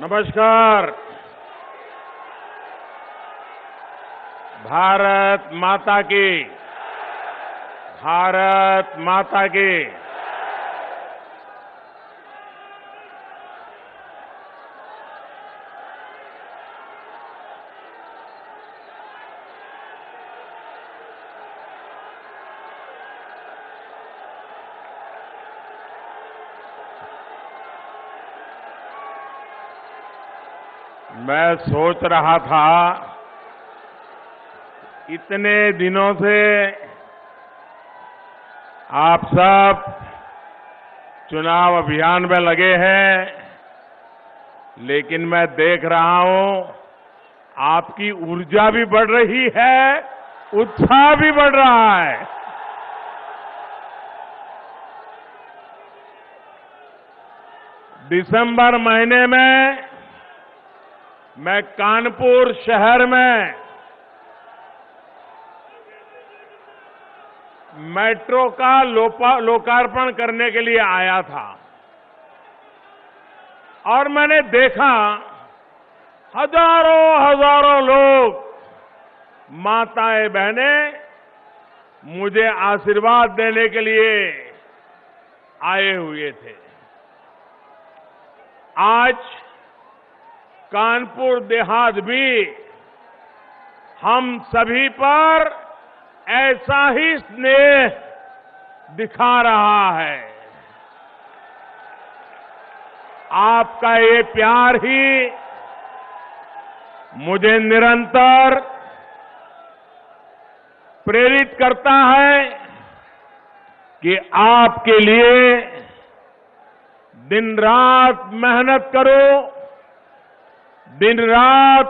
नमस्कार। भारत माता की, भारत माता की। मैं सोच रहा था, इतने दिनों से आप सब चुनाव अभियान में लगे हैं, लेकिन मैं देख रहा हूं आपकी ऊर्जा भी बढ़ रही है, उत्साह भी बढ़ रहा है। दिसंबर महीने में मैं कानपुर शहर में मेट्रो का लोकार्पण करने के लिए आया था और मैंने देखा हजारों हजारों लोग, माताएं बहनें मुझे आशीर्वाद देने के लिए आए हुए थे। आज कानपुर देहात भी हम सभी पर ऐसा ही स्नेह दिखा रहा है। आपका ये प्यार ही मुझे निरंतर प्रेरित करता है कि आपके लिए दिन रात मेहनत करो, दिन रात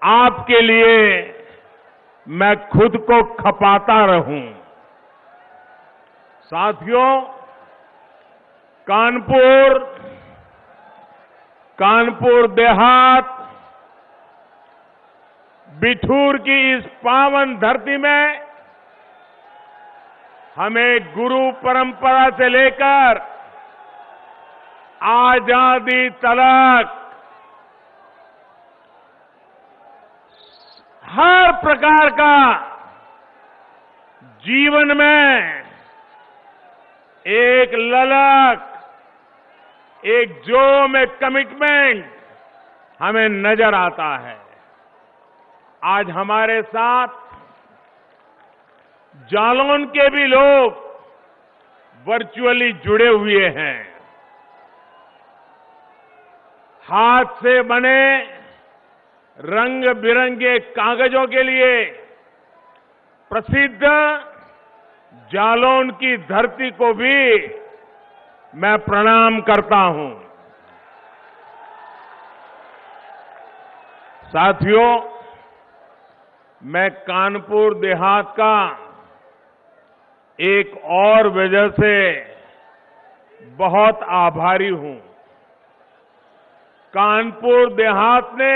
आपके लिए मैं खुद को खपाता रहूं। साथियों, कानपुर देहात बिठूर की इस पावन धरती में हमें गुरु परंपरा से लेकर आजादी तलक हर प्रकार का जीवन में एक ललक, एक जोम, एक कमिटमेंट हमें नजर आता है। आज हमारे साथ जालौन के भी लोग वर्चुअली जुड़े हुए हैं। हाथ से बने रंग बिरंगे कागजों के लिए प्रसिद्ध जालौन की धरती को भी मैं प्रणाम करता हूं। साथियों, मैं कानपुर देहात का एक और वजह से बहुत आभारी हूं। कानपुर देहात ने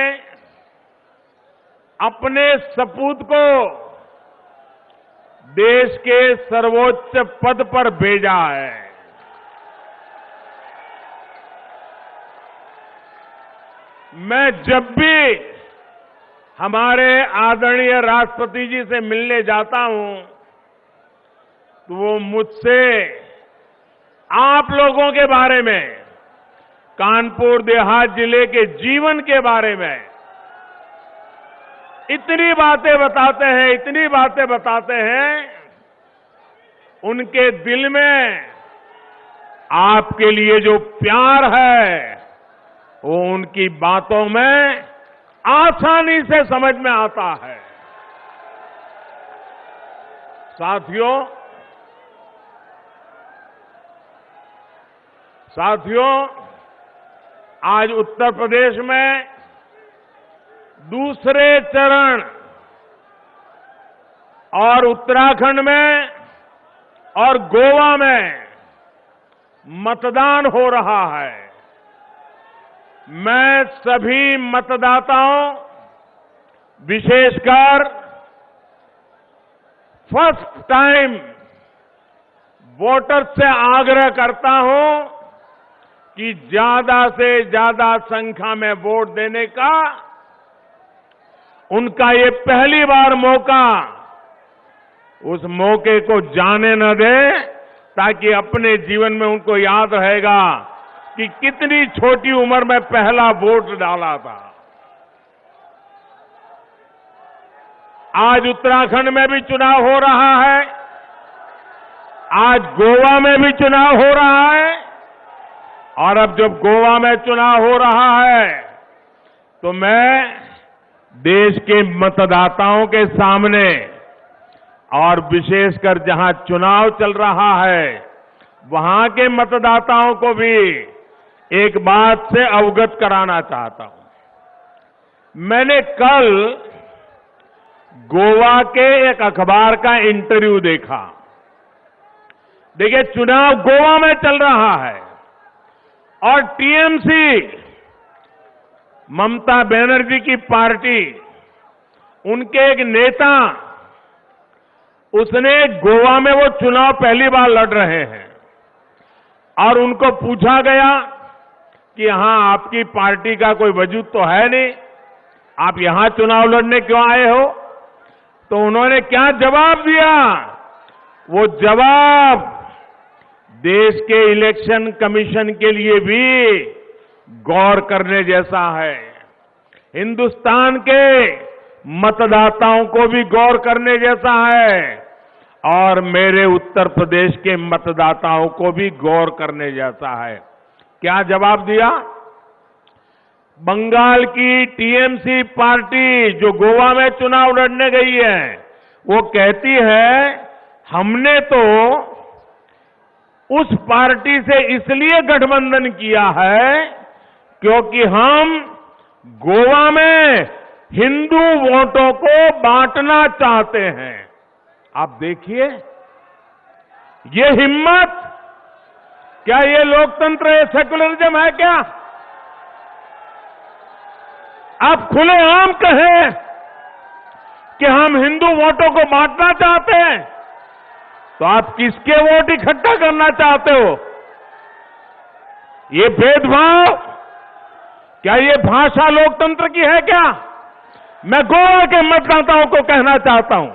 अपने सपूत को देश के सर्वोच्च पद पर भेजा है। मैं जब भी हमारे आदरणीय राष्ट्रपति जी से मिलने जाता हूं तो वो मुझसे आप लोगों के बारे में, कानपुर देहात जिले के जीवन के बारे में इतनी बातें बताते हैं, उनके दिल में आपके लिए जो प्यार है वो उनकी बातों में आसानी से समझ में आता है। साथियों, आज उत्तर प्रदेश में दूसरे चरण और उत्तराखंड में और गोवा में मतदान हो रहा है। मैं सभी मतदाताओं, विशेषकर फर्स्ट टाइम वोटर्स से आग्रह करता हूं कि ज्यादा से ज्यादा संख्या में वोट देने का उनका ये पहली बार मौका, उस मौके को जाने न दे, ताकि अपने जीवन में उनको याद रहेगा कि कितनी छोटी उम्र में पहला वोट डाला था। आज उत्तराखंड में भी चुनाव हो रहा है, आज गोवा में भी चुनाव हो रहा है, और अब जब गोवा में चुनाव हो रहा है तो मैं देश के मतदाताओं के सामने, और विशेषकर जहां चुनाव चल रहा है वहां के मतदाताओं को भी एक बात से अवगत कराना चाहता हूं। मैंने कल गोवा के एक अखबार का इंटरव्यू देखा। देखिए, चुनाव गोवा में चल रहा है और टीएमसी, ममता बनर्जी की पार्टी, उनके एक नेता, उसने गोवा में, वो चुनाव पहली बार लड़ रहे हैं, और उनको पूछा गया कि यहां आपकी पार्टी का कोई वजूद तो है नहीं, आप यहां चुनाव लड़ने क्यों आए हो? तो उन्होंने क्या जवाब दिया? वो जवाब देश के इलेक्शन कमीशन के लिए भी गौर करने जैसा है, हिंदुस्तान के मतदाताओं को भी गौर करने जैसा है, और मेरे उत्तर प्रदेश के मतदाताओं को भी गौर करने जैसा है। क्या जवाब दिया? बंगाल की टीएमसी पार्टी जो गोवा में चुनाव लड़ने गई है, वो कहती है हमने तो उस पार्टी से इसलिए गठबंधन किया है क्योंकि हम गोवा में हिंदू वोटों को बांटना चाहते हैं। आप देखिए, ये हिम्मत, क्या ये लोकतंत्र है, सेकुलरिज्म है क्या? आप खुलेआम कहें कि हम हिंदू वोटों को बांटना चाहते हैं, तो आप किसके वोट इकट्ठा करना चाहते हो? ये भेदभाव, क्या ये भाषा लोकतंत्र की है क्या? मैं गोवा के मतदाताओं को कहना चाहता हूं,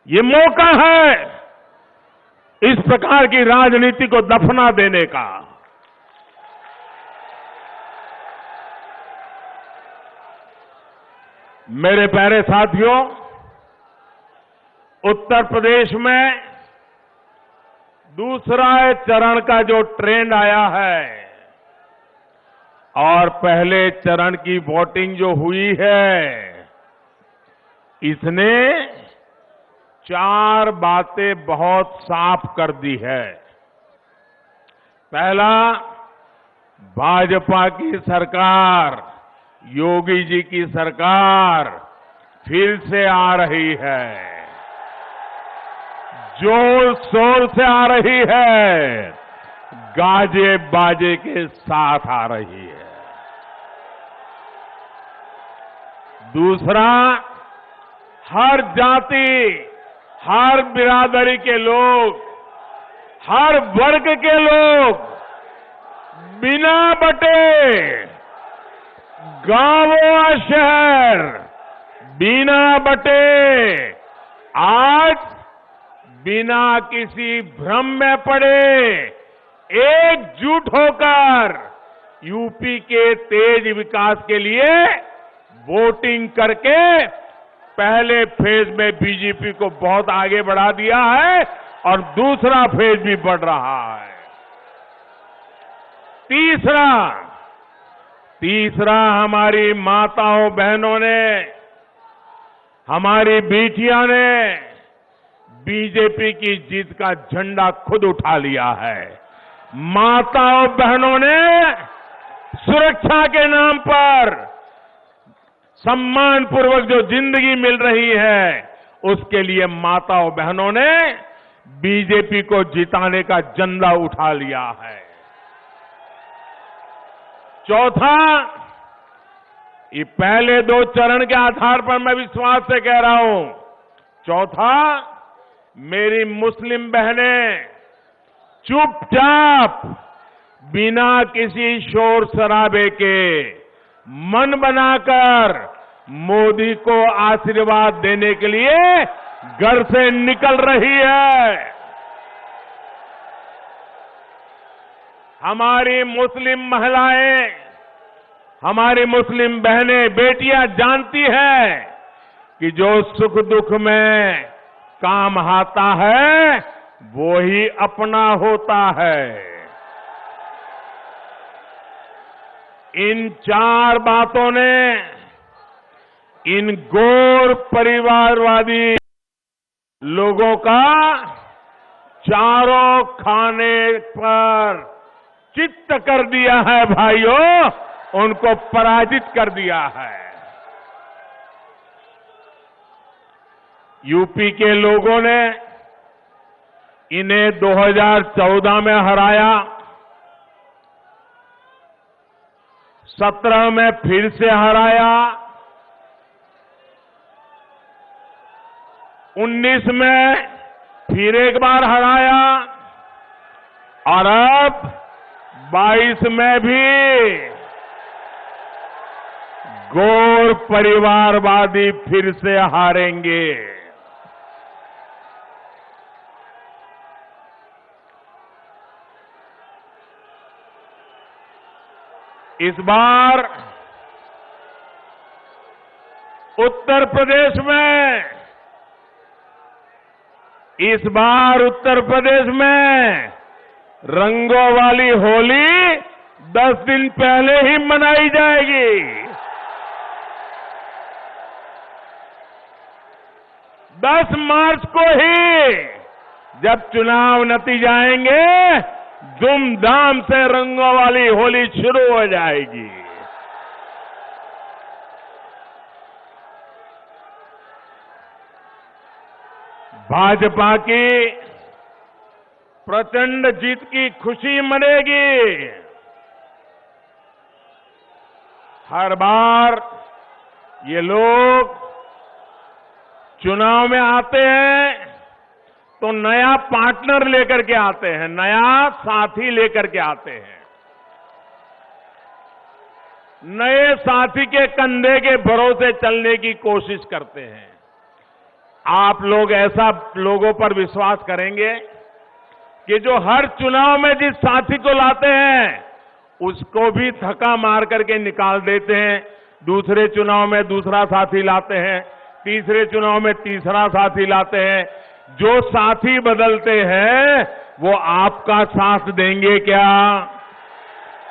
ये मौका है इस प्रकार की राजनीति को दफना देने का। मेरे प्यारे साथियों, उत्तर प्रदेश में दूसरा चरण का जो ट्रेंड आया है, और पहले चरण की वोटिंग जो हुई है, इसने 4 बातें बहुत साफ कर दी है। पहला, भाजपा की सरकार, योगी जी की सरकार फिर से आ रही है, जोर शोर से आ रही है, गाजे बाजे के साथ आ रही है। दूसरा, हर जाति, हर बिरादरी के लोग, हर वर्ग के लोग बिना बटे, गांव और शहर बिना बटे, आज बिना किसी भ्रम में पड़े एकजुट होकर यूपी के तेज विकास के लिए वोटिंग करके पहले फेज में बीजेपी को बहुत आगे बढ़ा दिया है, और दूसरा फेज भी बढ़ रहा है। तीसरा, हमारी माताओं बहनों ने, हमारी बेटियां ने बीजेपी की जीत का झंडा खुद उठा लिया है। माताओं बहनों ने सुरक्षा के नाम पर सम्मानपूर्वक जो जिंदगी मिल रही है, उसके लिए माताओं बहनों ने बीजेपी को जिताने का झंडा उठा लिया है। चौथा, ये पहले 2 चरण के आधार पर मैं विश्वास से कह रहा हूं, चौथा, मेरी मुस्लिम बहनें, चुपचाप बिना किसी शोर शराबे के मन बनाकर मोदी को आशीर्वाद देने के लिए घर से निकल रही है। हमारी मुस्लिम महिलाएं, हमारी मुस्लिम बहनें, बेटियां जानती हैं कि जो सुख दुख में काम आता है वो ही अपना होता है। इन 4 बातों ने इन गौर परिवारवादी लोगों का चारों खाने पर चित्त कर दिया है भाइयों, उनको पराजित कर दिया है। यूपी के लोगों ने इन्हें 2014 में हराया, 17 में फिर से हराया, 19 में फिर एक बार हराया और अब 22 में भी गौर परिवारवादी फिर से हारेंगे। इस बार उत्तर प्रदेश में रंगों वाली होली 10 दिन पहले ही मनाई जाएगी। 10 मार्च को ही जब चुनाव नतीजे आएंगे, धूमधाम से रंगों वाली होली शुरू हो जाएगी। भाजपा की प्रचंड जीत की खुशी मनेगी। हर बार ये लोग चुनाव में आते हैं तो नया पार्टनर लेकर के आते हैं, नया साथी लेकर के आते हैं। नए साथी के कंधे के भरोसे चलने की कोशिश करते हैं। आप लोग ऐसा लोगों पर विश्वास करेंगे कि जो हर चुनाव में जिस साथी को लाते हैं उसको भी धक्का मार करके निकाल देते हैं, दूसरे चुनाव में दूसरा साथी लाते हैं, तीसरे चुनाव में तीसरा साथी लाते हैं। जो साथी बदलते हैं वो आपका साथ देंगे क्या?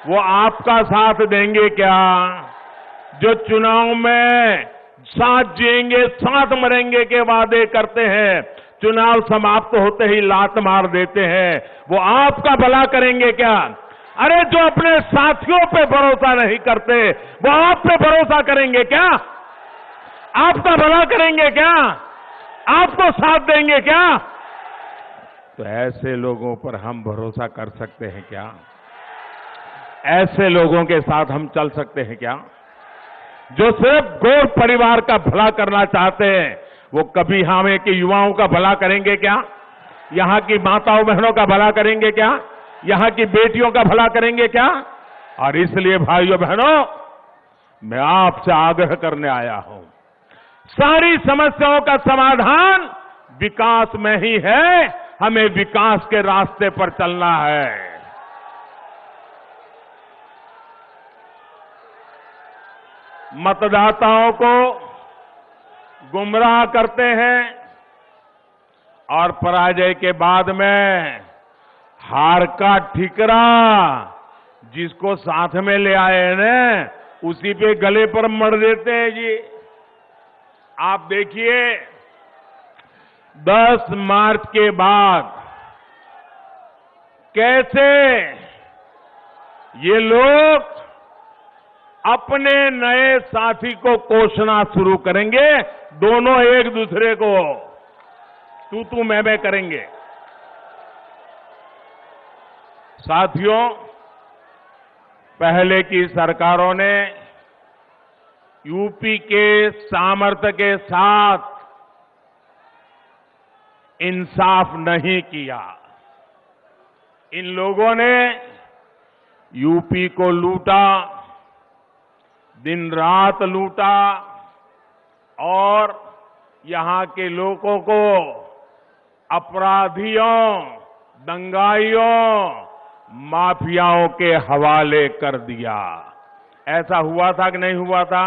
वो आपका साथ देंगे क्या? जो चुनाव में साथ जिएंगे साथ मरेंगे के वादे करते हैं, चुनाव समाप्त होते ही लात मार देते हैं, वो आपका भला करेंगे क्या? अरे जो अपने साथियों पे भरोसा नहीं करते वो आप पे भरोसा करेंगे क्या? आपका भला करेंगे क्या? आपको साथ देंगे क्या? तो ऐसे लोगों पर हम भरोसा कर सकते हैं क्या? ऐसे लोगों के साथ हम चल सकते हैं क्या? जो सिर्फ गौर परिवार का भला करना चाहते हैं, वो कभी हमें के युवाओं का भला करेंगे क्या? यहां की माताओं बहनों का भला करेंगे क्या? यहां की बेटियों का भला करेंगे क्या? और इसलिए भाइयों बहनों, मैं आपसे आग्रह करने आया हूं, सारी समस्याओं का समाधान विकास में ही है, हमें विकास के रास्ते पर चलना है। मतदाताओं को गुमराह करते हैं और पराजय के बाद में हार का ठिकरा जिसको साथ में ले आए हैं ना, उसी पे गले पर मर देते हैं जी। आप देखिए 10 मार्च के बाद कैसे ये लोग अपने नए साथी को कोसना शुरू करेंगे, दोनों एक दूसरे को तू मैं करेंगे। साथियों, पहले की सरकारों ने यूपी के सामर्थ्य के साथ इंसाफ नहीं किया। इन लोगों ने यूपी को लूटा, दिन रात लूटा और यहां के लोगों को अपराधियों, दंगाइयों, माफियाओं के हवाले कर दिया। ऐसा हुआ था कि नहीं हुआ था?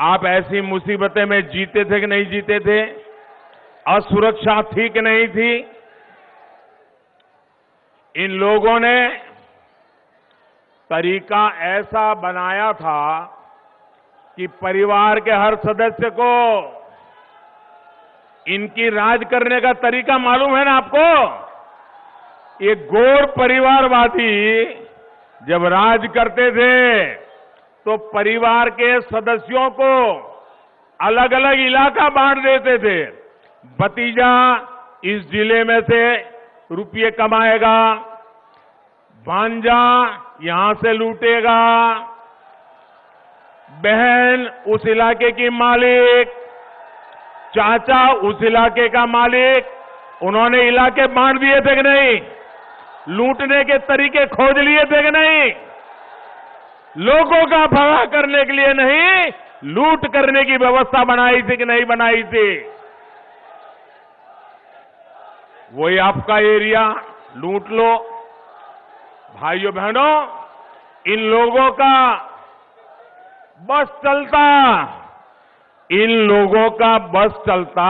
आप ऐसी मुसीबतें में जीते थे कि नहीं जीते थे? असुरक्षा थी कि नहीं थी? इन लोगों ने तरीका ऐसा बनाया था कि परिवार के हर सदस्य को इनकी राज करने का तरीका मालूम है ना आपको? ये गोर परिवारवादी जब राज करते थे तो परिवार के सदस्यों को अलग अलग इलाका बांट देते थे। भतीजा इस जिले में से रुपये कमाएगा, भांजा यहां से लूटेगा, बहन उस इलाके की मालिक, चाचा उस इलाके का मालिक। उन्होंने इलाके बांट दिए थे कि नहीं? लूटने के तरीके खोज लिए थे कि नहीं? लोगों का भला करने के लिए नहीं, लूट करने की व्यवस्था बनाई थी कि नहीं बनाई थी? वही आपका एरिया लूट लो। भाइयों बहनों, इन लोगों का बस चलता, इन लोगों का बस चलता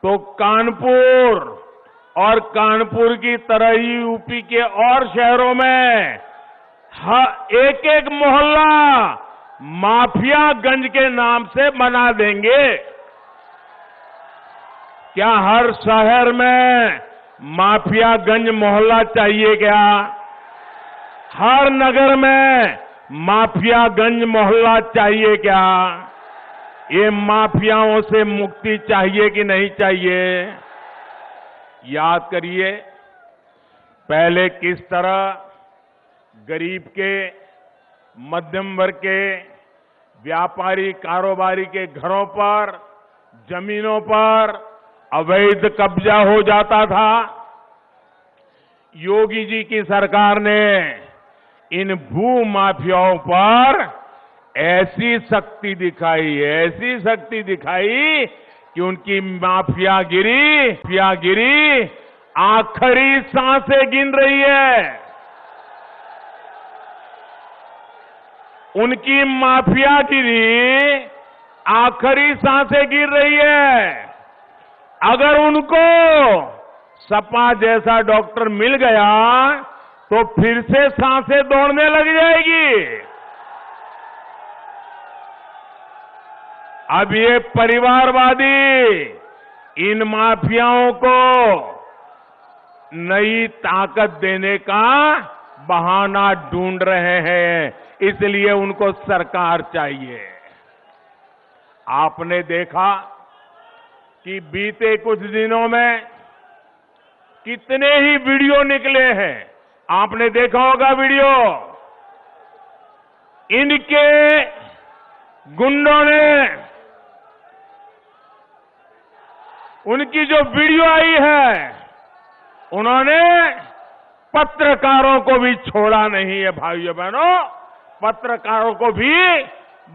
तो कानपुर और कानपुर की तरह ही यूपी के और शहरों में एक एक मोहल्ला माफियागंज के नाम से बना देंगे। क्या हर शहर में माफियागंज मोहल्ला चाहिए क्या? हर नगर में माफियागंज मोहल्ला चाहिए क्या? ये माफियाओं से मुक्ति चाहिए कि नहीं चाहिए? याद करिए, पहले किस तरह गरीब के, मध्यम वर्ग के, व्यापारी कारोबारी के घरों पर, जमीनों पर अवैध कब्जा हो जाता था। योगी जी की सरकार ने इन भू माफियाओं पर ऐसी शक्ति दिखाई कि उनकी माफियागिरी आखिरी सांसें गिन रही है। उनकी माफियागिरी आखिरी सांसें गिर रही है। अगर उनको सपा जैसा डॉक्टर मिल गया तो फिर से सांसें दौड़ने लग जाएगी। अब ये परिवारवादी इन माफियाओं को नई ताकत देने का बहाना ढूंढ रहे हैं, इसलिए उनको सरकार चाहिए। आपने देखा कि बीते कुछ दिनों में कितने ही वीडियो निकले हैं। आपने देखा होगा वीडियो, इनके गुंडों ने, उनकी जो वीडियो आई है, उन्होंने पत्रकारों को भी छोड़ा नहीं है। भाइयों बहनों, पत्रकारों को भी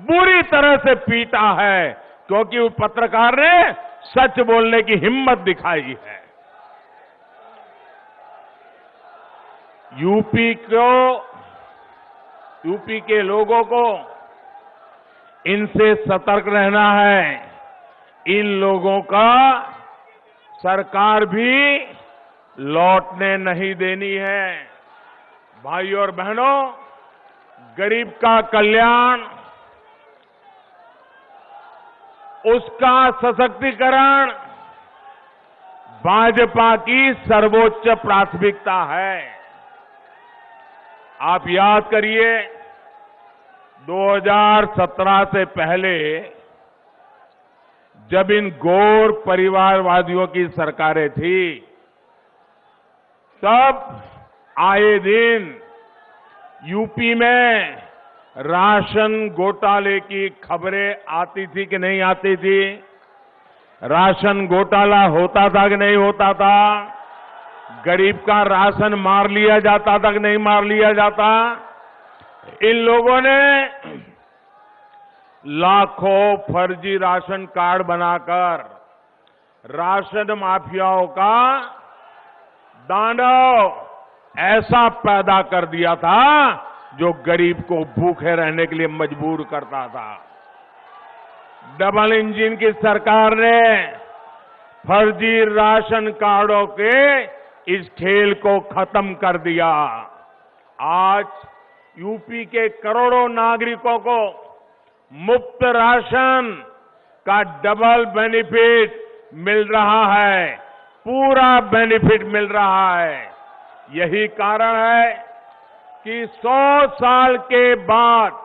बुरी तरह से पीटा है, क्योंकि उस पत्रकार ने सच बोलने की हिम्मत दिखाई है। यूपी के लोगों को इनसे सतर्क रहना है। इन लोगों का सरकार भी लौटने नहीं देनी है। भाइयों और बहनों, गरीब का कल्याण, उसका सशक्तिकरण भाजपा की सर्वोच्च प्राथमिकता है। आप याद करिए, 2017 से पहले जब इन गौर परिवारवादियों की सरकारें थी, तब आए दिन यूपी में राशन घोटाले की खबरें आती थी कि नहीं आती थी? राशन घोटाला होता था कि नहीं होता था? गरीब का राशन मार लिया जाता था कि नहीं मार लिया जाता? इन लोगों ने लाखों फर्जी राशन कार्ड बनाकर राशन माफियाओं का दानव ऐसा पैदा कर दिया था जो गरीब को भूखे रहने के लिए मजबूर करता था। डबल इंजन की सरकार ने फर्जी राशन कार्डों के इस खेल को खत्म कर दिया। आज यूपी के करोड़ों नागरिकों को मुफ्त राशन का डबल बेनिफिट मिल रहा है, पूरा बेनिफिट मिल रहा है। यही कारण है कि 100 साल के बाद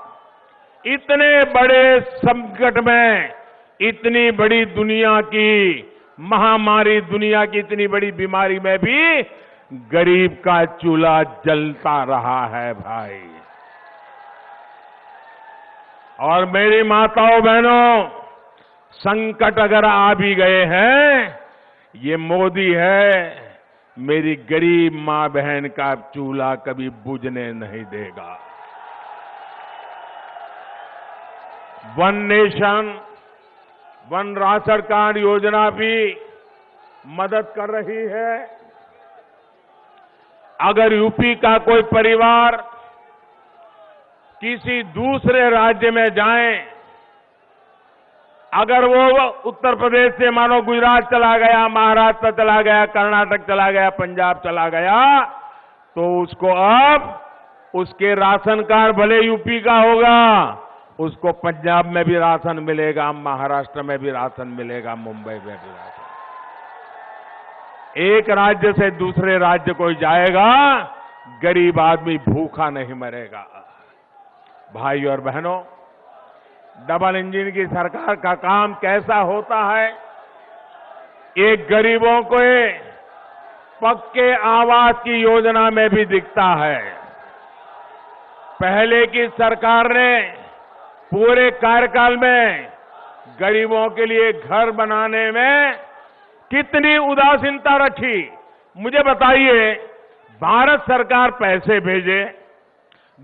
इतने बड़े संकट में, इतनी बड़ी दुनिया की महामारी, दुनिया की इतनी बड़ी बीमारी में भी गरीब का चूल्हा जलता रहा है भाई। और मेरी माताओं बहनों, संकट अगर आ भी गए हैं, ये मोदी है, मेरी गरीब मां बहन का चूल्हा कभी बुझने नहीं देगा। One nation one ration card योजना भी मदद कर रही है। अगर यूपी का कोई परिवार किसी दूसरे राज्य में जाए, अगर वो उत्तर प्रदेश से मानो गुजरात चला गया, महाराष्ट्र चला गया, कर्नाटक चला गया, पंजाब चला गया, तो उसको अब उसके राशन कार्ड भले यूपी का होगा, उसको पंजाब में भी राशन मिलेगा, महाराष्ट्र में भी राशन मिलेगा, मुंबई में भी राशन। एक राज्य से दूसरे राज्य कोई जाएगा, गरीब आदमी भूखा नहीं मरेगा। भाई और बहनों, डबल इंजन की सरकार का काम कैसा होता है? एक गरीबों को पक्के आवास की योजना में भी दिखता है। पहले की सरकार ने पूरे कार्यकाल में गरीबों के लिए घर बनाने में कितनी उदासीनता रखी। मुझे बताइए, भारत सरकार पैसे भेजे,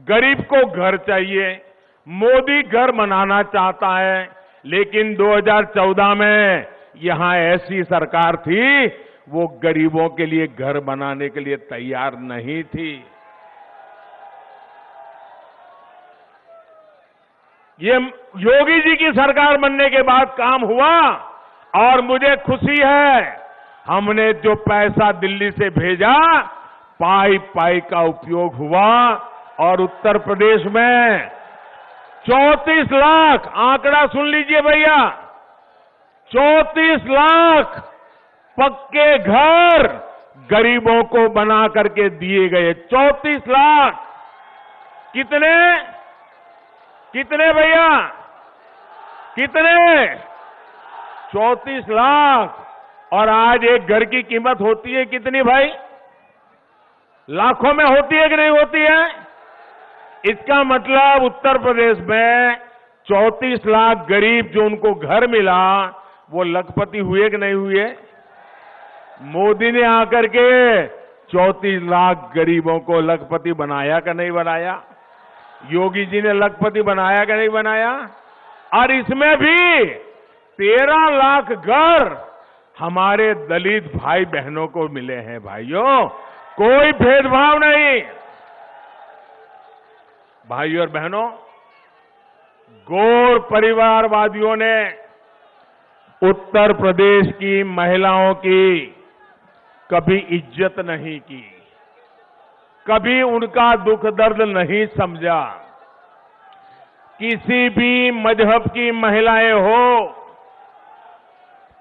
गरीब को घर चाहिए, मोदी घर बनाना चाहता है, लेकिन 2014 में यहां ऐसी सरकार थी, वो गरीबों के लिए घर बनाने के लिए तैयार नहीं थी। ये योगी जी की सरकार बनने के बाद काम हुआ और मुझे खुशी है, हमने जो पैसा दिल्ली से भेजा, पाई पाई का उपयोग हुआ और उत्तर प्रदेश में 34 लाख, आंकड़ा सुन लीजिए भैया, 34 लाख पक्के घर गरीबों को बना करके दिए गए। 34 लाख। कितने कितने भैया, कितने? 34 लाख। और आज एक घर की कीमत होती है कितनी भाई? लाखों में होती है कि नहीं होती है? इसका मतलब उत्तर प्रदेश में 34 लाख गरीब जो उनको घर मिला, वो लखपति हुए कि नहीं हुए? मोदी ने आकर के 34 लाख गरीबों को लखपति बनाया कि नहीं बनाया? योगी जी ने लखपति बनाया कि नहीं बनाया? और इसमें भी 13 लाख घर हमारे दलित भाई बहनों को मिले हैं। भाइयों, कोई भेदभाव नहीं। भाइयों और बहनों, गौर परिवारवादियों ने उत्तर प्रदेश की महिलाओं की कभी इज्जत नहीं की, कभी उनका दुख दर्द नहीं समझा। किसी भी मजहब की महिलाएं हो,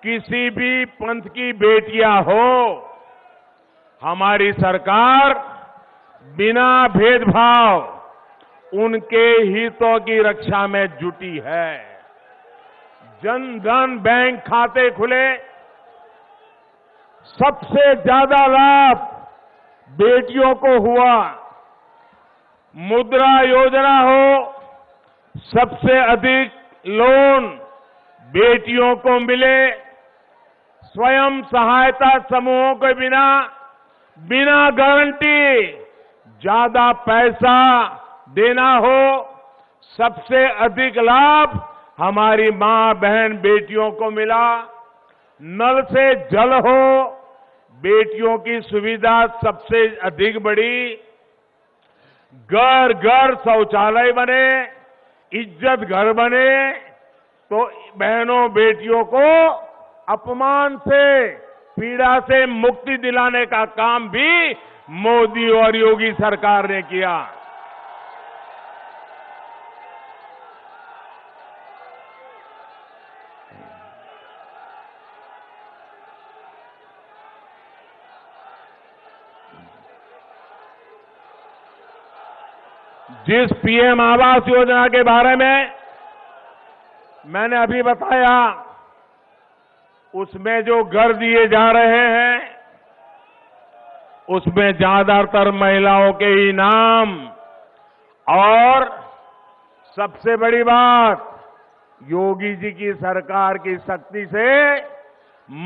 किसी भी पंथ की बेटियां हो, हमारी सरकार बिना भेदभाव उनके हितों की रक्षा में जुटी है। जन धन बैंक खाते खुले, सबसे ज्यादा लाभ बेटियों को हुआ। मुद्रा योजना हो, सबसे अधिक लोन बेटियों को मिले। स्वयं सहायता समूहों के बिना बिना गारंटी ज्यादा पैसा देना हो, सबसे अधिक लाभ हमारी मां बहन बेटियों को मिला। नल से जल हो, बेटियों की सुविधा सबसे अधिक बढ़ी। घर घर शौचालय बने, इज्जत घर बने, तो बहनों बेटियों को अपमान से, पीड़ा से मुक्ति दिलाने का काम भी मोदी और योगी सरकार ने किया। जिस पीएम आवास योजना के बारे में मैंने अभी बताया, उसमें जो घर दिए जा रहे हैं, उसमें ज्यादातर महिलाओं के ही नाम, और सबसे बड़ी बात, योगी जी की सरकार की शक्ति से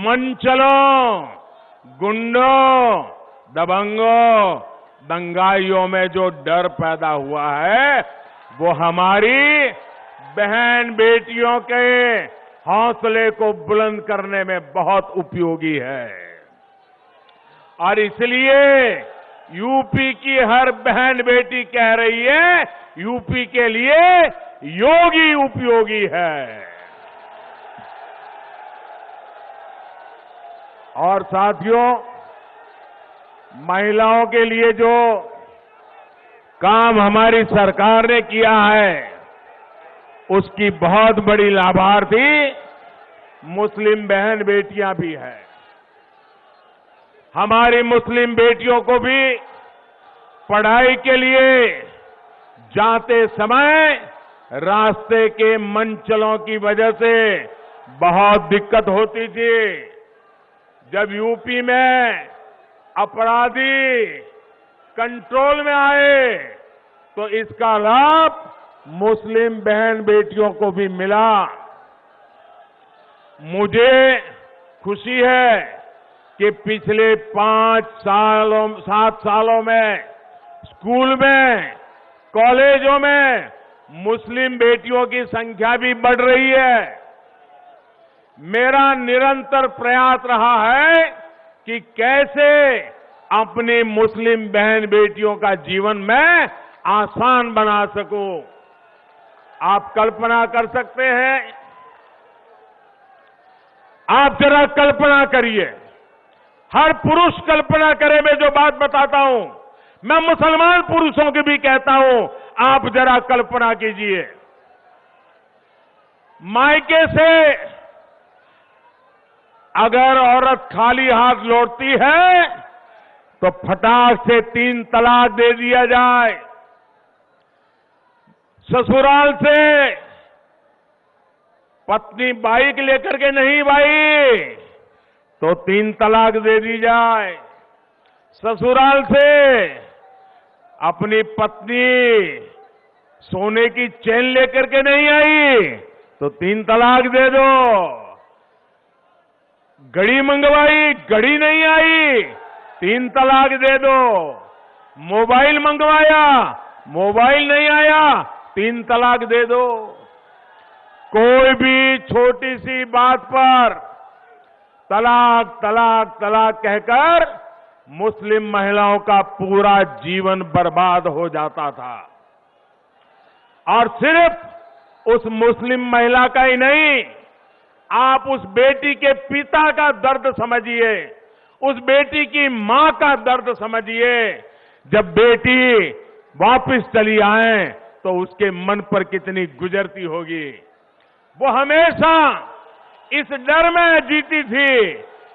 मनचलों, गुंडों, दबंगों, दंगाइयों में जो डर पैदा हुआ है, वो हमारी बहन बेटियों के हौसले को बुलंद करने में बहुत उपयोगी है। और इसलिए यूपी की हर बहन बेटी कह रही है, यूपी के लिए योगी उपयोगी है। और साथियों, महिलाओं के लिए जो काम हमारी सरकार ने किया है, उसकी बहुत बड़ी लाभार्थी मुस्लिम बहन बेटियां भी हैं। हमारी मुस्लिम बेटियों को भी पढ़ाई के लिए जाते समय रास्ते के मनचलों की वजह से बहुत दिक्कत होती थी। जब यूपी में अपराधी कंट्रोल में आए, तो इसका लाभ मुस्लिम बहन बेटियों को भी मिला। मुझे खुशी है कि पिछले 7 सालों में स्कूल में, कॉलेजों में मुस्लिम बेटियों की संख्या भी बढ़ रही है। मेरा निरंतर प्रयास रहा है कि कैसे अपनी मुस्लिम बहन बेटियों का जीवन मैं आसान बना सकूं। आप कल्पना कर सकते हैं, आप जरा कल्पना करिए, हर पुरुष कल्पना करे। मैं जो बात बताता हूं, मैं मुसलमान पुरुषों की भी कहता हूं, आप जरा कल्पना कीजिए, मायके से अगर औरत खाली हाथ लौटती है, तो फटाक से 3 तलाक दे दिया जाए। ससुराल से पत्नी बाइक लेकर के नहीं भाई, तो 3 तलाक दे दी जाए। ससुराल से अपनी पत्नी सोने की चेन लेकर के नहीं आई, तो 3 तलाक दे दो। घड़ी मंगवाई, घड़ी नहीं आई, 3 तलाक दे दो। मोबाइल मंगवाया, मोबाइल नहीं आया, 3 तलाक दे दो। कोई भी छोटी सी बात पर तलाक तलाक तलाक कहकर मुस्लिम महिलाओं का पूरा जीवन बर्बाद हो जाता था। और सिर्फ उस मुस्लिम महिला का ही नहीं, आप उस बेटी के पिता का दर्द समझिए, उस बेटी की मां का दर्द समझिए। जब बेटी वापस चली आए, तो उसके मन पर कितनी गुजरती होगी। वो हमेशा इस डर में जीती थी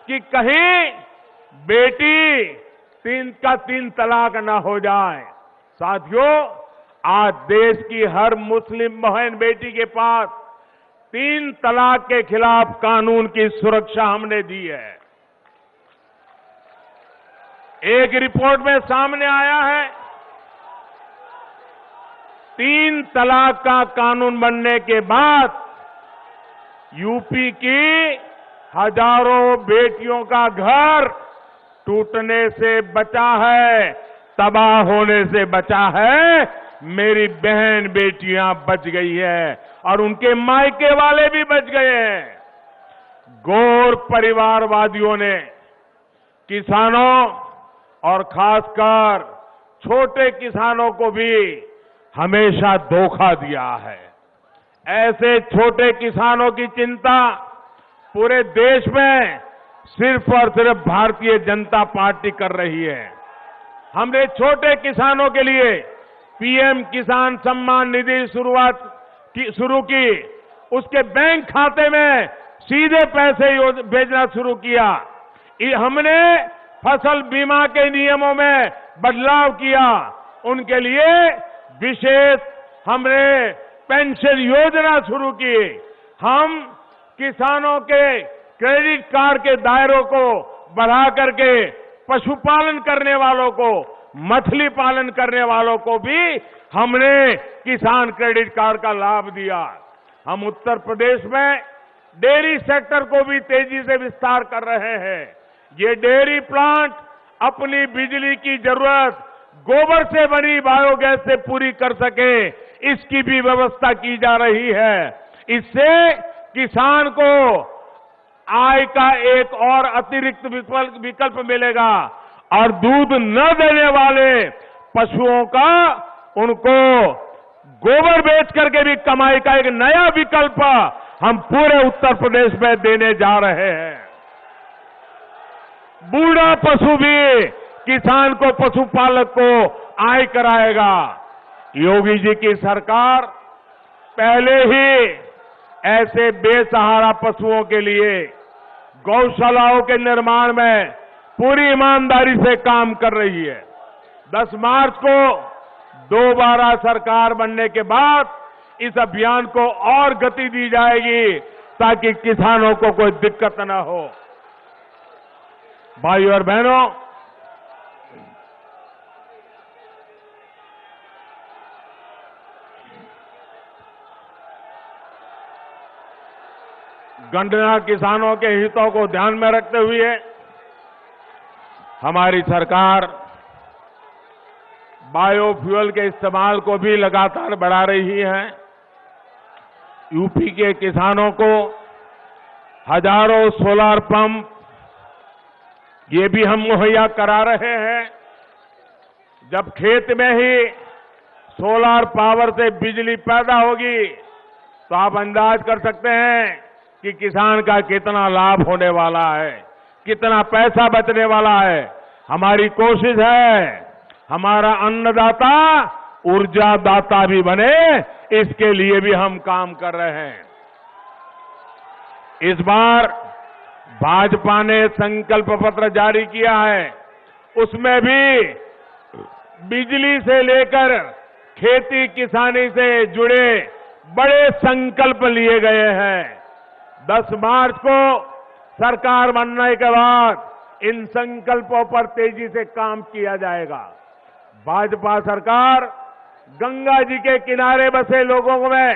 कि कहीं बेटी 3 तलाक ना हो जाए। साथियों, आज देश की हर मुस्लिम बहन बेटी के पास 3 तलाक के खिलाफ कानून की सुरक्षा हमने दी है। एक रिपोर्ट में सामने आया है, 3 तलाक का कानून बनने के बाद यूपी की हजारों बेटियों का घर टूटने से बचा है, तबाह होने से बचा है। मेरी बहन बेटियां बच गई है और उनके मायके वाले भी बच गए हैं। गौर परिवारवादियों ने किसानों और खासकर छोटे किसानों को भी हमेशा धोखा दिया है। ऐसे छोटे किसानों की चिंता पूरे देश में सिर्फ और सिर्फ भारतीय जनता पार्टी कर रही है। हमने छोटे किसानों के लिए पीएम किसान सम्मान निधि शुरू की। उसके बैंक खाते में सीधे पैसे भेजना शुरू किया। हमने फसल बीमा के नियमों में बदलाव किया। उनके लिए विशेष हमने पेंशन योजना शुरू की। हम किसानों के क्रेडिट कार्ड के दायरों को बढ़ा करके पशुपालन करने वालों को, मछली पालन करने वालों को भी हमने किसान क्रेडिट कार्ड का लाभ दिया। हम उत्तर प्रदेश में डेयरी सेक्टर को भी तेजी से विस्तार कर रहे हैं। ये डेयरी प्लांट अपनी बिजली की जरूरत गोबर से बनी बायोगैस से पूरी कर सके, इसकी भी व्यवस्था की जा रही है। इससे किसान को आय का एक और अतिरिक्त विकल्प मिलेगा और दूध न देने वाले पशुओं का उनको गोबर बेच करके भी कमाई का एक नया विकल्प हम पूरे उत्तर प्रदेश में देने जा रहे हैं। बूढ़ा पशु भी किसान को, पशुपालक को आय कराएगा। योगी जी की सरकार पहले ही ऐसे बेसहारा पशुओं के लिए गौशालाओं के निर्माण में पूरी ईमानदारी से काम कर रही है। 10 मार्च को दोबारा सरकार बनने के बाद इस अभियान को और गति दी जाएगी ताकि किसानों को कोई दिक्कत न हो। भाइयों और बहनों, गन्ना किसानों के हितों को ध्यान में रखते हुए हमारी सरकार बायोफ्यूल के इस्तेमाल को भी लगातार बढ़ा रही है। यूपी के किसानों को हजारों सोलर पंप ये भी हम मुहैया करा रहे हैं। जब खेत में ही सोलर पावर से बिजली पैदा होगी तो आप अंदाज कर सकते हैं कि किसान का कितना लाभ होने वाला है, कितना पैसा बचने वाला है। हमारी कोशिश है हमारा अन्नदाता ऊर्जा दाता भी बने, इसके लिए भी हम काम कर रहे हैं। इस बार भाजपा ने संकल्प पत्र जारी किया है, उसमें भी बिजली से लेकर खेती किसानी से जुड़े बड़े संकल्प लिए गए हैं। 10 मार्च को सरकार बनने के बाद इन संकल्पों पर तेजी से काम किया जाएगा। भाजपा सरकार गंगा जी के किनारे बसे लोगों में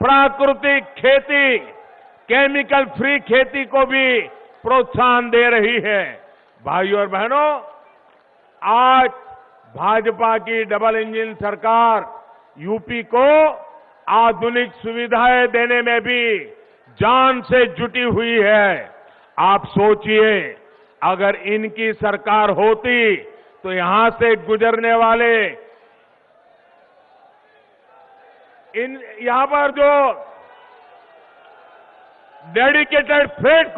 प्राकृतिक खेती, केमिकल फ्री खेती को भी प्रोत्साहन दे रही है। भाइयों और बहनों, आज भाजपा की डबल इंजन सरकार यूपी को आधुनिक सुविधाएं देने में भी जान से जुटी हुई है। आप सोचिए, अगर इनकी सरकार होती तो यहां से गुजरने वाले यहां पर जो डेडिकेटेड फ्रेट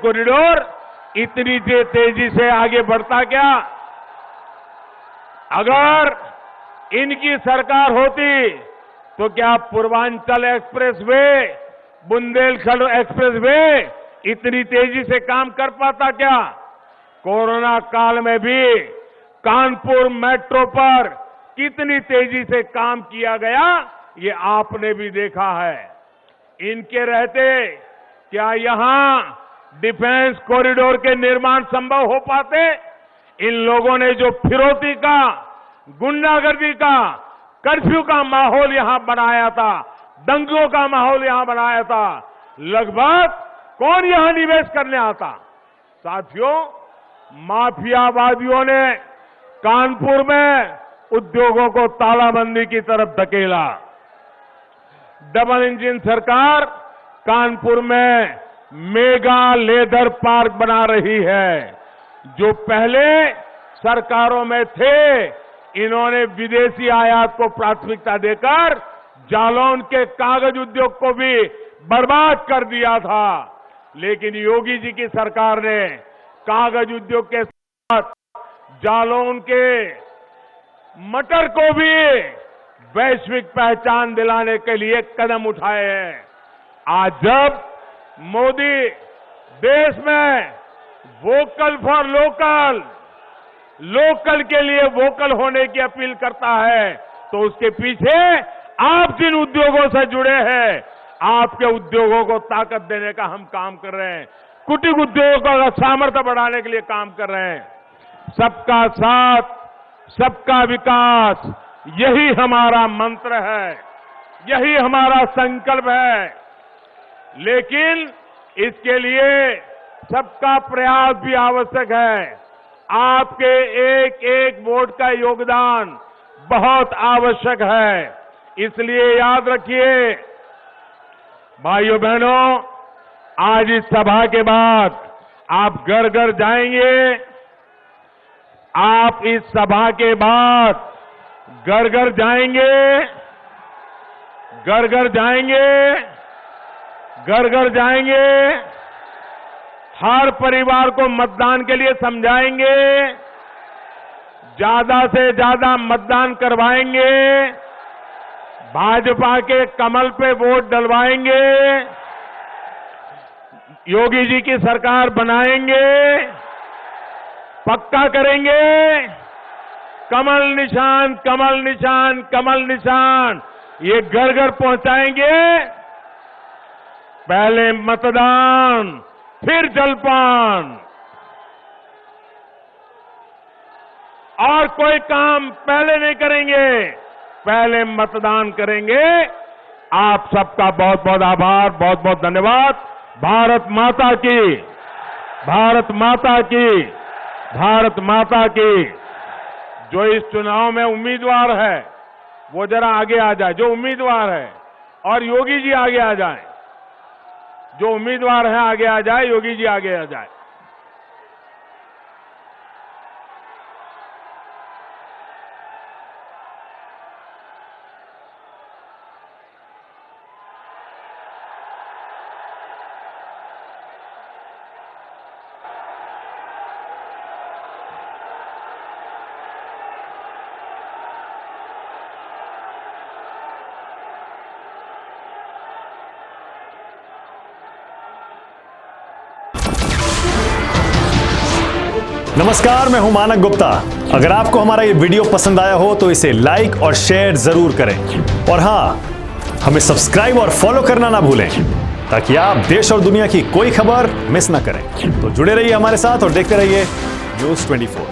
कॉरिडोर इतनी तेजी से आगे बढ़ता क्या? अगर इनकी सरकार होती तो क्या पूर्वांचल एक्सप्रेसवे, बुंदेलखंड एक्सप्रेसवे इतनी तेजी से काम कर पाता क्या? कोरोना काल में भी कानपुर मेट्रो पर कितनी तेजी से काम किया गया, ये आपने भी देखा है। इनके रहते क्या यहां डिफेंस कॉरिडोर के निर्माण संभव हो पाते? इन लोगों ने जो फिरौती का, गुंडागर्दी का, कर्फ्यू का माहौल यहां बनाया था, दंगों का माहौल यहां बनाया था, लगभग कौन यहां निवेश करने आता? साथियों, माफियावादियों ने कानपुर में उद्योगों को तालाबंदी की तरफ धकेला। डबल इंजन सरकार कानपुर में मेगा लेदर पार्क बना रही है। जो पहले सरकारों में थे, इन्होंने विदेशी आयात को प्राथमिकता देकर जालौन के कागज उद्योग को भी बर्बाद कर दिया था। लेकिन योगी जी की सरकार ने कागज उद्योग के साथ जालौन के मटर को भी वैश्विक पहचान दिलाने के लिए कदम उठाए हैं। आज जब मोदी देश में वोकल फॉर लोकल, लोकल के लिए वोकल होने की अपील करता है, तो उसके पीछे आप जिन उद्योगों से जुड़े हैं, आपके उद्योगों को ताकत देने का हम काम कर रहे हैं। कुटीर उद्योगों का सामर्थ्य बढ़ाने के लिए काम कर रहे हैं। सबका साथ, सबका विकास, यही हमारा मंत्र है, यही हमारा संकल्प है। लेकिन इसके लिए सबका प्रयास भी आवश्यक है। आपके एक एक वोट का योगदान बहुत आवश्यक है। इसलिए याद रखिए भाइयों बहनों, आज इस सभा के बाद आप घर घर जाएंगे। आप इस सभा के बाद घर घर जाएंगे, घर घर जाएंगे, घर घर जाएंगे। हर परिवार को मतदान के लिए समझाएंगे, ज्यादा से ज्यादा मतदान करवाएंगे, भाजपा के कमल पे वोट डलवाएंगे, योगी जी की सरकार बनाएंगे, पक्का करेंगे। कमल निशान, कमल निशान, कमल निशान, ये घर घर पहुंचाएंगे। पहले मतदान, फिर जलपान, और कोई काम पहले नहीं करेंगे, पहले मतदान करेंगे। आप सबका बहुत बहुत आभार, बहुत बहुत धन्यवाद। भारत माता की, भारत माता की, भारत माता की। जो इस चुनाव में उम्मीदवार है वो जरा आगे आ जाए, जो उम्मीदवार है, और योगी जी आगे आ जाए। जो उम्मीदवार है आगे आ जाए, योगी जी आगे आ जाए। नमस्कार, मैं हूं मानक गुप्ता। अगर आपको हमारा ये वीडियो पसंद आया हो तो इसे लाइक और शेयर जरूर करें, और हां, हमें सब्सक्राइब और फॉलो करना ना भूलें ताकि आप देश और दुनिया की कोई खबर मिस ना करें। तो जुड़े रहिए हमारे साथ और देखते रहिए न्यूज़ 24।